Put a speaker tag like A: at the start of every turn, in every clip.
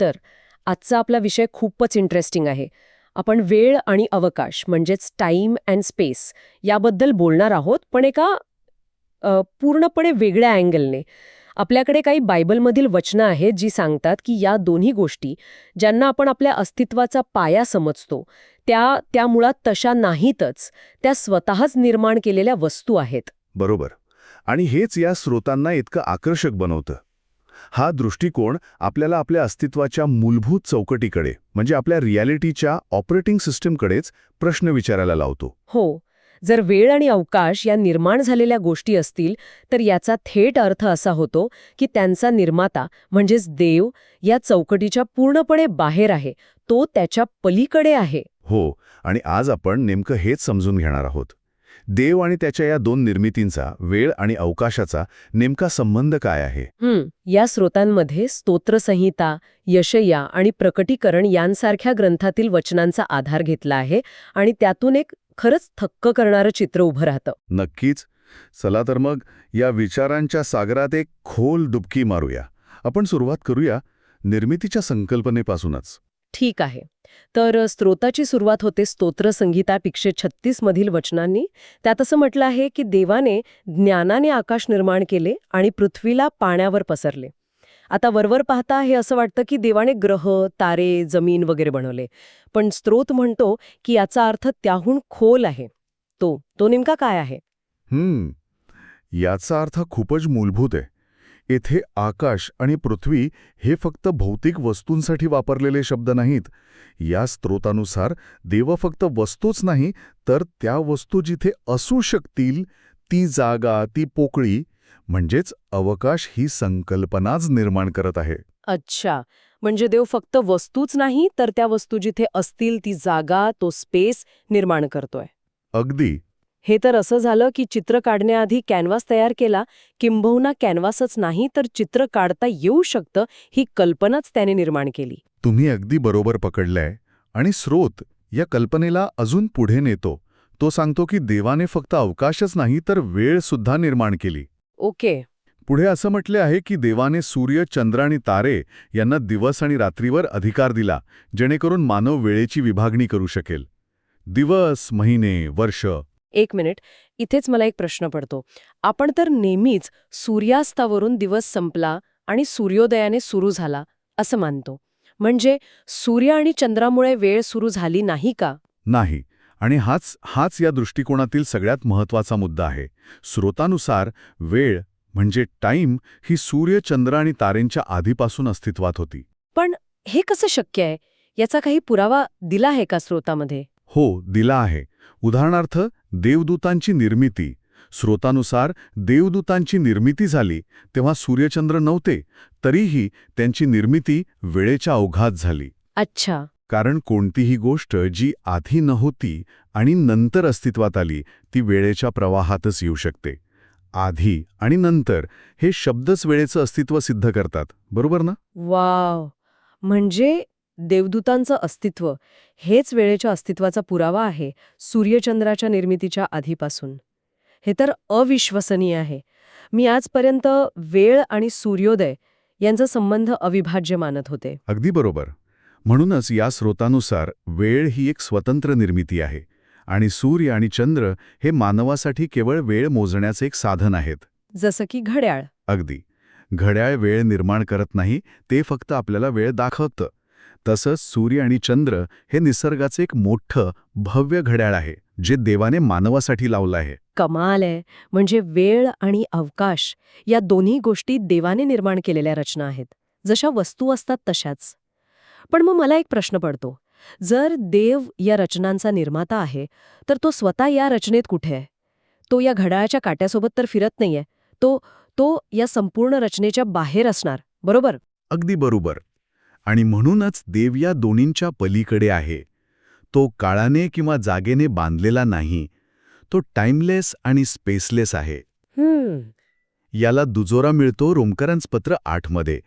A: तर आजचा आपला विषय खूपच इंटरेस्टिंग आहे. आपण वेळ आणि अवकाश म्हणजेच टाइम अँड स्पेस याबद्दल बोलणार आहोत, पण एका पूर्णपणे वेगळ्या अँगलने. आपल्याकडे काही बायबलमधील वचनं आहेत जी सांगतात की या दोन्ही गोष्टी, ज्यांना आपण आपल्या अस्तित्वाचा पाया समजतो, त्या मुळात तशा नाहीतच, त्या स्वतःच निर्माण केलेल्या वस्तू आहेत.
B: बरोबर. आणि हेच या स्रोतांना इतकं आकर्षक बनवतं. हा दृष्टिकोन आपल्याला आपल्या अस्तित्वाच्या मूलभूत चौकटीकडे म्हणजे आपल्या रियालिटीच्या ऑपरेटिंग सिस्टमकडेच प्रश्न विचारायला लावतो.
A: हो, जर वेळ आणि अवकाश या निर्माण झालेल्या गोष्टी असतील, तर याचा थेट अर्थ असा होतो की त्यांचा निर्माता म्हणजेच देव या चौकटीच्या पूर्णपणे बाहेर आहे, तो त्याच्या पलीकडे आहे.
B: हो, आणि आज आपण नेमकं हेच समजून घेणार आहोत. देव आणि त्याच्या या दोन निर्मितींचा, वेळ आणि अवकाशाचा नेमका संबंध काय आहे?
A: या स्रोतांमध्ये स्तोत्रसंहिता, यशया आणि प्रकटीकरण यांसारख्या ग्रंथातील वचनांचा आधार घेतला आहे आणि त्यातून एक खरंच थक्क करणारं चित्र उभं राहतं.
B: नक्कीच. चला तर मग या विचारांच्या सागरात एक खोल डुबकी मारूया. आपण सुरुवात करूया निर्मितीच्या संकल्पनेपासूनच.
A: ठीक आहे. तर स्त्रोताची सुरुवात होते स्तोत्रसंहिता 136 मधील वचनांनी. त्यात असं म्हटलं आहे की देवाने ज्ञानाने आकाश निर्माण केले आणि पृथ्वीला पाण्यावर पसरले. आता वरवर पाहता हे असं वाटतं की देवाने ग्रह, तारे, जमीन वगैरे बनवले. पण स्त्रोत म्हणतो की याचा अर्थ त्याहून खोल आहे. तो नेमका काय आहे?
B: याचा अर्थ खूपच मूलभूत आहे. येथे आकाश आणि पृथ्वी हे फक्त भौतिक वस्तूंसाठी वापरलेले शब्द नाहीत. या स्त्रोतानुसार देव फक्त वस्तूच नाही, तर त्या वस्तू जिथे असू शकतील ती जागा, ती पोकळी म्हणजेच अवकाश ही संकल्पनाच निर्माण करत आहे.
A: अच्छा, म्हणजे देव फक्त वस्तूच नाही, तर त्या वस्तू जिथे असतील ती जागा, तो स्पेस निर्माण करतोय.
B: अगदी.
A: हे तर असं झालं की चित्र काढण्याआधी कॅनव्हास तयार केला, किंबहुना कॅनव्हासच नाही तर चित्र काढता येऊ शकतं ही कल्पनाच त्याने निर्माण केली.
B: तुम्ही अगदी बरोबर पकडलंय. आणि स्रोत या कल्पनेला अजून पुढे नेतो. तो सांगतो की देवाने फक्त अवकाशच नाही तर वेळ सुद्धा निर्माण केली.
A: ओके.
B: पुढे असं म्हटले आहे की देवाने सूर्य, चंद्र आणि तारे यांना दिवस आणि रात्रीवर अधिकार दिला, जेणेकरून मानव वेळेची विभागणी करू शकेल. दिवस, महिने, वर्ष.
A: एक मिनिट, इथेच मला एक प्रश्न पडतो. आपण तर नेहमीच सूर्यास्तावरून दिवस संपला आणि सूर्योदयाने सुरू झाला असं मानतो. म्हणजे सूर्य आणि चंद्रामुळे वेळ सुरू झाली नाही का?
B: नाही. आणि हाच या दृष्टिकोनातील सगळ्यात महत्त्वाचा मुद्दा आहे. स्रोतानुसार वेळ म्हणजे टाईम ही सूर्य, चंद्र आणि तारेंच्या आधीपासून अस्तित्वात होती.
A: पण हे कसं शक्य आहे? याचा काही पुरावा दिला आहे का स्रोतामध्ये?
B: हो, दिला आहे. उदाहरणार्थ देवदूतांची निर्मिती. स्रोतानुसार देवदूतांची निर्मिती झाली तेव्हा सूर्यचंद्र नव्हते, तरीही त्यांची निर्मिती वेळेच्या अवघात झाली.
A: अच्छा.
B: कारण कोणतीही गोष्ट जी आधी नव्हती आणि नंतर अस्तित्वात आली ती वेळेच्या प्रवाहातच येऊ शकते. आधी आणि नंतर हे शब्दच वेळेचं अस्तित्व सिद्ध करतात, बरोबर ना?
A: वाव! म्हणजे देवदूतांचं अस्तित्व हेच वेळेच्या अस्तित्वाचा पुरावा आहे, सूर्यचंद्राच्या निर्मितीच्या आधीपासून. हे तर अविश्वसनीय आहे. मी आजपर्यंत वेळ आणि सूर्योदय यांचा संबंध अविभाज्य मानत होते.
B: अगदी बरोबर. म्हणूनच या स्रोतानुसार वेळ ही एक स्वतंत्र निर्मिती आहे आणि सूर्य आणि चंद्र हे मानवासाठी केवळ वेळ मोजण्याचे एक साधन आहेत.
A: जसं की घड्याळ.
B: अगदी. घड्याळ वेळ निर्माण करत नाही, ते फक्त आपल्याला वेळ दाखवतं. तसंच सूर्य आणि चंद्र हे निसर्गाचे एक मोठं, भव्य घड्याळ आहे, जे देवाने मानवासाठी लावलं आहे.
A: कमाल आहे. म्हणजे वेळ आणि अवकाश या दोन्ही गोष्टी देवाने निर्माण केलेल्या रचना आहेत, जशा वस्तू असतात तशाच. पण मग मला एक प्रश्न पडतो. जर देव या रचनांचा निर्माता आहे, तर तो स्वतः या रचनेत कुठे आहे? तो या घड्याळाच्या काट्यासोबत तर फिरत नाहीये. तो या संपूर्ण रचनेच्या बाहेर असणार, बरोबर?
B: अगदी बरोबर. आणि म्हणूनच देव या दोन्हींच्या पलीकडे आहे. तो काळाने किंवा जागेने बांधलेला नाही. तो टाइमलेस आणि स्पेसलेस आहे. याला दुजोरा मिळतो रोमकरांचं पत्र 8 मध्ये.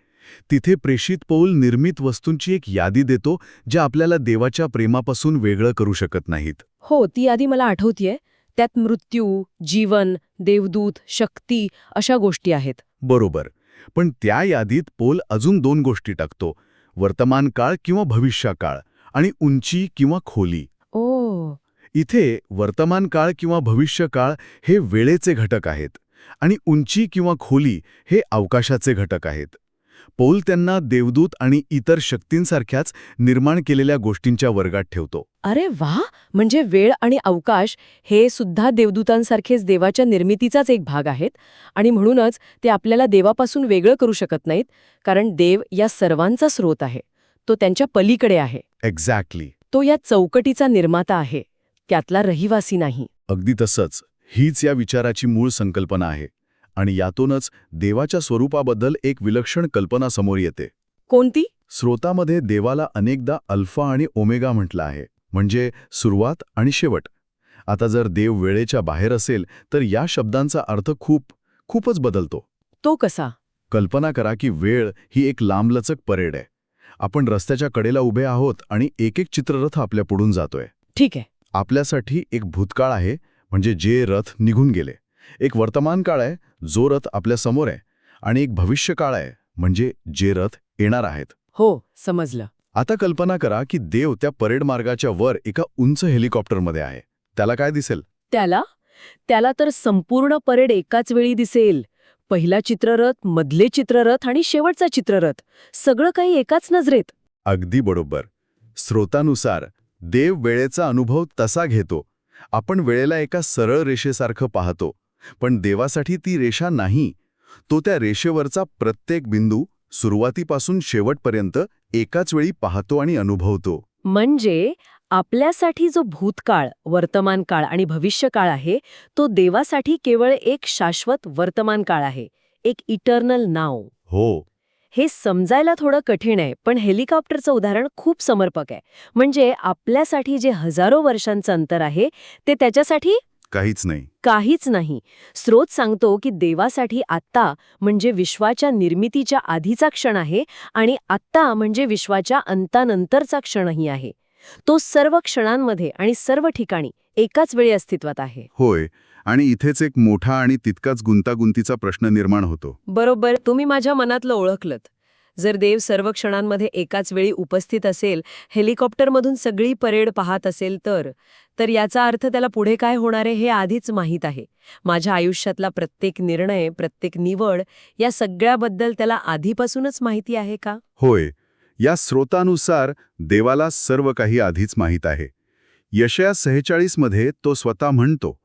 B: तिथे प्रेषित पौल निर्मित वस्तूंची एक यादी देतो, ज्या आपल्याला देवाच्या प्रेमापासून वेगळं करू शकत नाहीत.
A: हो, ती यादी मला आठवतीये. त्यात मृत्यू, जीवन, देवदूत, शक्ती अशा गोष्टी आहेत.
B: बरोबर. पण त्या यादीत पौल अजून 2 गोष्टी टाकतो. वर्तमान काळ किंवा भविष्यकाळ आणि उंची किंवा खोली.
A: ओ.
B: इथे वर्तमान काळ किंवा भविष्यकाळ हे वेळेचे घटक आहेत आणि उंची किंवा खोली हे अवकाशाचे घटक आहेत. पौल त्यांना देवदूत आणि इतर शक्तींसारख्याच निर्माण केलेल्या गोष्टींच्या वर्गात ठेवतो.
A: अरे वा, म्हणजे वेळ आणि अवकाश हे सुद्धा देवदूतांसारखेच देवाच्या निर्मितीचाच एक भाग आहेत आणि म्हणूनच ते आपल्याला देवापासून वेगळं करू शकत नाहीत, कारण देव या सर्वांचा स्रोत आहे. तो त्यांच्या पलीकडे आहे.
B: एक्झॅक्टली.
A: तो या चौकटीचा निर्माता आहे, त्यातला रहिवासी नाही.
B: अगदी तसंच. हीच या विचाराची मूळ संकल्पना आहे आणि यातूनच देवाच्या स्वरूपाबद्दल एक विलक्षण कल्पना समोर येते.
A: कोणती?
B: स्रोतामध्ये देवाला अनेकदा अल्फा आणि ओमेगा म्हटलं आहे, म्हणजे सुरुवात आणि शेवट. आता जर देव वेळेच्या बाहेर असेल तर या शब्दांचा अर्थ खूपच बदलतो.
A: तो कसा?
B: कल्पना करा की वेळ ही एक लांबलचक परेड आहे. आपण रस्त्याच्या कडेला उभे आहोत आणि एक चित्ररथ आपल्या पुढून जातोय.
A: ठीक आहे.
B: आपल्यासाठी एक भूतकाळ आहे, म्हणजे जे रथ निघून गेले. एक वर्तमान काळ आहे, जो रथ आपल्या समोर आहे. आणि एक भविष्यकाळ आहे, म्हणजे जे रथ येणार आहेत.
A: हो, समजलं.
B: आता कल्पना करा की देव त्या परेड मार्गाच्या वर एका उंच हेलिकॉप्टरमध्ये आहे. त्याला काय दिसेल?
A: त्याला तर संपूर्ण परेड एकाच वेळी दिसेल. पहिला चित्ररथ, मधले चित्ररथ आणि शेवटचा चित्ररथ, सगळं काही एकाच नजरेत.
B: अगदी बरोबर. स्रोतानुसार देव वेळेचा अनुभव तसा घेतो. आपण वेळेला एका सरळ रेषेसारखं पाहतो, पण देवासाठी ती रेषा नाही. तो त्या रेषेवरचा प्रत्येक बिंदू सुरुवातीपासून शेवटपर्यंत एकाच वेळी पाहतो आणि अनुभवतो.
A: म्हणजे आपल्यासाठी जो भूतकाळ, वर्तमान काळ आणि भविष्यकाळ आहे, तो देवासाठी केवळ एक शाश्वत वर्तमान काळ आहे, एक इटर्नल नाव.
B: हो.
A: हे समजायला थोडं कठीण आहे, पण हेलिकॉप्टरचं उदाहरण खूप समर्पक आहे. म्हणजे आपल्यासाठी जे हजारो वर्षांचं अंतर आहे, ते त्याच्यासाठी काहीच नाही. स्रोत सांगतो की देवासाठी आत्ता म्हणजे विश्वाच्या निर्मितीच्या आधीचा क्षण आहे आणि आत्ता म्हणजे विश्वाच्या अंतानंतरचा क्षणही आहे. तो सर्व क्षणांमध्ये आणि सर्व ठिकाणी एकाच वेळी अस्तित्वात आहे.
B: होय. आणि इथेच एक मोठा आणि तितकाच गुंतागुंतीचा प्रश्न निर्माण होतो.
A: बरोबर, तुम्ही माझ्या मनातलं ओळखलत. जर देव सर्व क्षणांमध्ये एकाच वेळी उपस्थित असेल, हेलिकॉप्टरमधून सगळी परेड पाहत असेल, तर याचा अर्थ त्याला पुढे काय होणार आहे हे आधीच माहीत आहे. माझ्या आयुष्यातला प्रत्येक निर्णय, प्रत्येक निवड, या सगळ्याबद्दल त्याला आधीपासूनच माहिती आहे का?
B: होय. या स्रोतानुसार देवाला सर्व काही आधीच माहीत आहे. यशया 46 मध्ये तो स्वतः म्हणतो,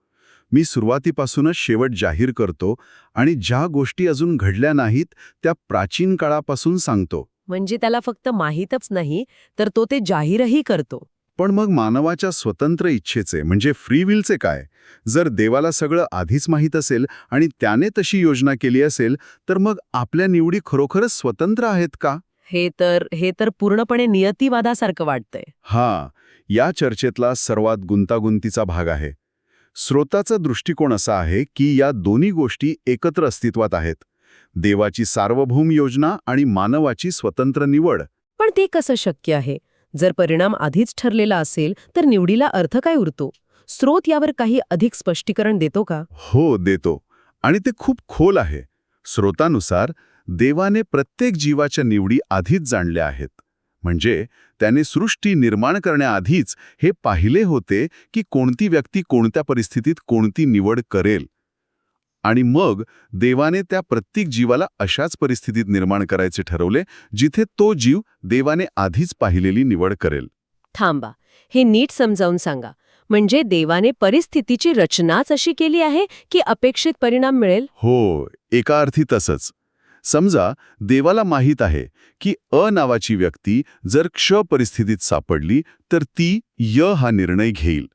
B: मी सुरुवातीपासूनच शेवट जाहीर करतो आणि ज्या गोष्टी अजून घडल्या नाहीत त्या प्राचीन काळापासून सांगतो.
A: म्हणजे त्याला फक्त माहीतच नाही, तर तो ते जाहीरही करतो.
B: पण मग मानवाच्या स्वतंत्र इच्छेचे म्हणजे फ्री विलचे काय? जर देवाला सगळं आधीच माहीत असेल आणि त्याने तशी योजना केली असेल, तर मग आपल्या निवडी खरोखरच स्वतंत्र आहेत का?
A: हे तर पूर्णपणे नियतिवादासारखं वाटतंय.
B: हा, या चर्चेतला सर्वात गुंतागुंतीचा भाग आहे. स्रोताचा दृष्टिकोन असा आहे की या दोन्ही गोष्टी एकत्र अस्तित्वात आहेत. देवाची सार्वभौम योजना आणि मानवाची स्वतंत्र निवड.
A: पण ते कसं शक्य आहे? जर परिणाम आधीच ठरलेला असेल, तर निवडीला अर्थ काय उरतो? स्रोत यावर काही अधिक स्पष्टीकरण देतो का?
B: हो, देतो. आणि ते खूप खोल आहे. स्रोतानुसार देवाने प्रत्येक जीवाच्या निवडी आधीच जाणल्या आहेत. म्हणजे त्याने सृष्टी निर्माण करण्याआधीच हे पाहिले होते की कोणती व्यक्ती कोणत्या परिस्थितीत कोणती निवड करेल. आणि मग देवाने त्या प्रत्येक जीवाला अशाच परिस्थितीत निर्माण करायचे ठरवले जिथे तो जीव देवाने आधीच पाहिलेली निवड करेल.
A: थांबा, हे नीट समजावून सांगा. म्हणजे देवाने परिस्थितीची रचनाच अशी केली आहे की अपेक्षित परिणाम मिळेल?
B: हो, एका अर्थी तसंच. समजा देवाला माहीत आहे की अ नावाची व्यक्ती जर क्ष परिस्थितीत सापडली तर ती य हा निर्णय घेईल.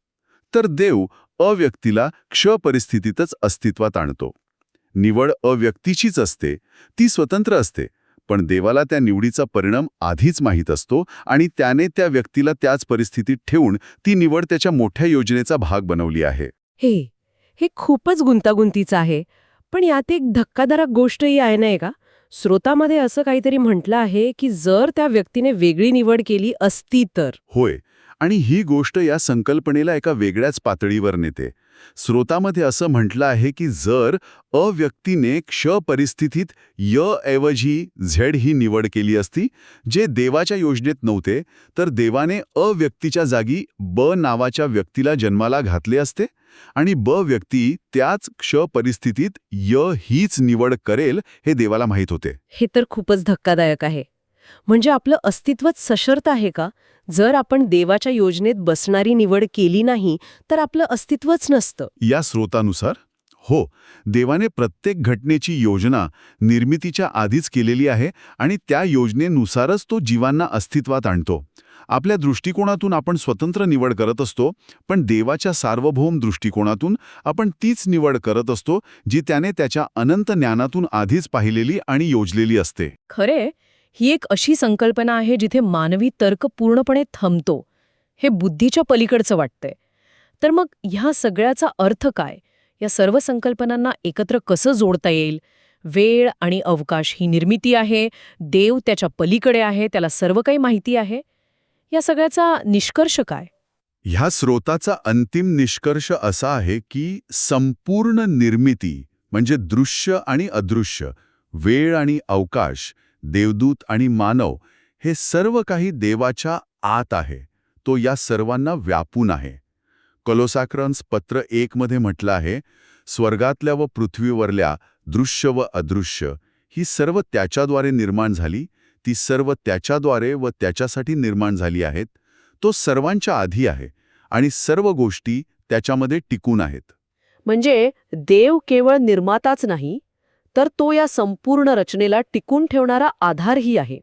B: तर देव अ व्यक्तीला क्ष परिस्थितीतच अस्तित्वात आणतो. निवड अ व्यक्तीचीच असते, ती स्वतंत्र असते, पण देवाला त्या निवडीचा परिणाम आधीच माहीत असतो आणि त्याने त्या व्यक्तीला त्याच परिस्थितीत ठेवून ती निवड त्याच्या मोठ्या योजनेचा भाग बनवली आहे.
A: हे खूपच गुंतागुंतीचं आहे. पण यात एक धक्कादायक गोष्टही आहे नाही का? स्रोतामध्ये असं काहीतरी म्हटलं आहे की जर त्या व्यक्तीने वेगळी निवड केली असती तर.
B: होय. आणि ही गोष्ट या संकल्पनेला एका वेगळ्याच पातळीवर नेते. स्रोतामध्ये असं म्हटलं आहे की जर अ व्यक्तीने क्ष परिस्थितीत य ऐवजी झेड ही निवड केली असती, जे देवाच्या योजनेत नव्हते, तर देवाने अ व्यक्तीच्या जागी ब नावाच्या व्यक्तीला जन्माला घातले असते आणि ब व्यक्ती त्याच क्ष परिस्थितीत य हीच निवड करेल हे देवाला माहीत होते.
A: हे तर खूपच धक्कादायक आहे. म्हणजे आपलं अस्तित्वच सशर्त आहे का? जर आपण देवाच्या योजनेत बसणारी निवड केली नाही तर आपलं अस्तित्वच नसतं.
B: या स्रोतानुसार हो, देवाने प्रत्येक घटनेची योजना निर्मितीच्या आधीच केलेली आहे आणि त्या योजनेनुसारच तो जीवांना अस्तित्वात आणतो. आपल्या दृष्टिकोनातून आपण स्वतंत्र निवड करत असतो, पण देवाच्या सार्वभौम दृष्टिकोनातून आपण तीच निवड करत असतो जी त्याने त्याच्या अनंत ज्ञानातून आधीच पाहिलेली आणि योजलेली असते.
A: खरे, ही एक अशी संकल्पना आहे जिथे मानवी तर्क पूर्णपणे थांबतो. हे बुद्धीच्या पलीकडचं वाटतंय. तर मग ह्या सगळ्याचा अर्थ काय? या सर्व संकल्पनांना एकत्र कसं जोडता येईल? वेळ आणि अवकाश ही निर्मिती आहे, देव त्याच्या पलीकडे आहे, त्याला सर्व काही माहिती आहे. या सगळ्याचा निष्कर्ष काय?
B: ह्या स्रोताचा अंतिम निष्कर्ष असा आहे की संपूर्ण निर्मिती म्हणजे दृश्य आणि अदृश्य, वेळ आणि अवकाश, देवदूत आणि मानव हे सर्व काही देवाच्या आत आहे. तो या सर्वांना व्यापून आहे. कोलोसाक्रन्स पत्र 1 मध्ये म्हटलं आहे, स्वर्गातल्या व पृथ्वीवरल्या दृश्य व अदृश्य ही सर्व त्याच्याद्वारे निर्माण झाली, ती सर्व त्याच्याद्वारे व त्याच्यासाठी निर्माण झाली आहेत. तो सर्वांच्या आधी आहे आणि सर्व गोष्टी त्याच्यामध्ये टिकून आहेत.
A: म्हणजे देव केवळ निर्माताच नाही, तर तो या संपूर्ण रचनेला टिकून ठेवणारा आधारही आहे.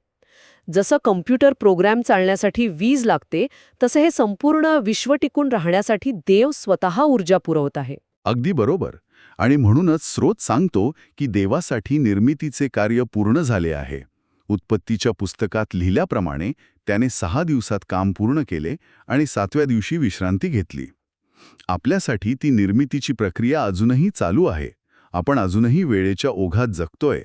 A: जसं कॉम्प्युटर प्रोग्राम चालण्यासाठी वीज लागते, तसं हे संपूर्ण विश्व टिकून राहण्यासाठी देव स्वतः ऊर्जा पुरवत आहे.
B: अगदी बरोबर. आणि म्हणूनच स्रोत सांगतो की देवासाठी निर्मितीचे कार्य पूर्ण झाले आहे. उत्पत्तीच्या पुस्तकात लिहिल्याप्रमाणे त्याने 6 दिवसात काम पूर्ण केले आणि 7व्या दिवशी विश्रांती घेतली. आपल्यासाठी ती निर्मितीची प्रक्रिया अजूनही चालू आहे. आपण अजूनही वेळेच्या ओघात जगतोय,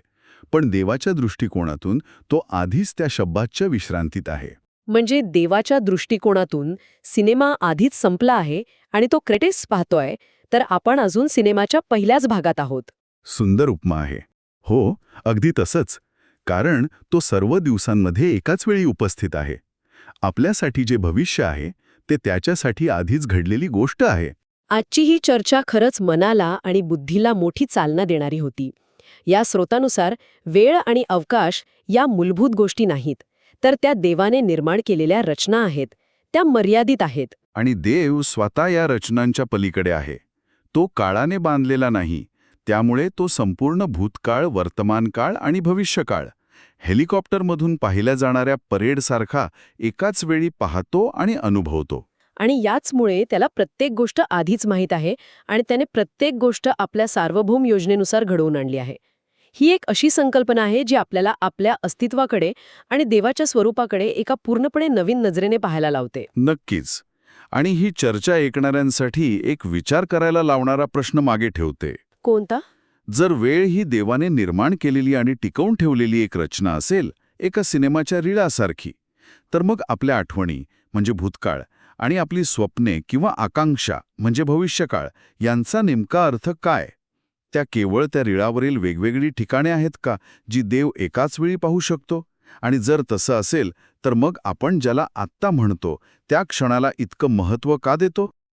B: पण देवाच्या दृष्टिकोनातून तो आधीच त्या शब्दाच्या विश्रांतीत आहे.
A: म्हणजे देवाच्या दृष्टिकोनातून सिनेमा आधीच संपला आहे आणि तो क्रेडिट्स पाहतोय, तर आपण अजून सिनेमाच्या पहिल्याच भागात आहोत.
B: सुंदर उपमा आहे. हो, अगदी तसंच. कारण तो सर्व दिवसांमध्ये एकाच वेळी उपस्थित आहे. आपल्यासाठी जे भविष्य आहे ते त्याच्यासाठी आधीच घडलेली गोष्ट आहे.
A: आजची ही चर्चा खरंच मनाला आणि बुद्धीला मोठी चालना देणारी होती. या स्रोतानुसार वेळ आणि अवकाश या मूलभूत गोष्टी नाहीत, तर त्या देवाने निर्माण केलेल्या रचना आहेत. त्या मर्यादित आहेत.
B: आणि देव स्वतः या रचनांच्या पलीकडे आहे. तो काळाने बांधलेला नाही. त्यामुळे तो संपूर्ण भूतकाळ, वर्तमानकाळ आणि भविष्यकाळ हेलिकॉप्टरमधून पाहिल्या जाणाऱ्या परेडसारखा एकाच वेळी पाहतो आणि अनुभवतो.
A: आणि याचमुळे त्याला प्रत्येक गोष्ट आधीच माहीत आहे आणि त्याने प्रत्येक गोष्ट आपल्या सार्वभौम योजनेनुसार घडवून आणली आहे. ही एक अशी संकल्पना आहे जी आपल्याला आपल्या अस्तित्वाकडे आणि देवाच्या स्वरूपाकडे एका पूर्णपणे नवीन नजरेने पाहायला लावते.
B: नक्कीच. आणि ही चर्चा ऐकणाऱ्यांसाठी एक विचार करायला लावणारा प्रश्न मागे ठेवते.
A: कोणता?
B: जर वेळ ही देवाने निर्माण केलेली आणि टिकवून ठेवलेली एक रचना असेल, एका सिनेमाच्या रीळासारखी, तर मग आपल्या आठवणी म्हणजे भूतकाळ आणि आपली स्वप्ने किंवा आकांक्षा म्हणजे भविष्यकाळ यांचा नेमका अर्थ काय? त्या केवळ त्या रीळावरील वेगवेगळी ठिकाणे आहेत का जी देव एकाच वेळी पाहू शकतो? आणि जर तसं असेल तर मग आपण ज्याला आत्ता म्हणतो त्या क्षणाला इतकं महत्त्व का देतो?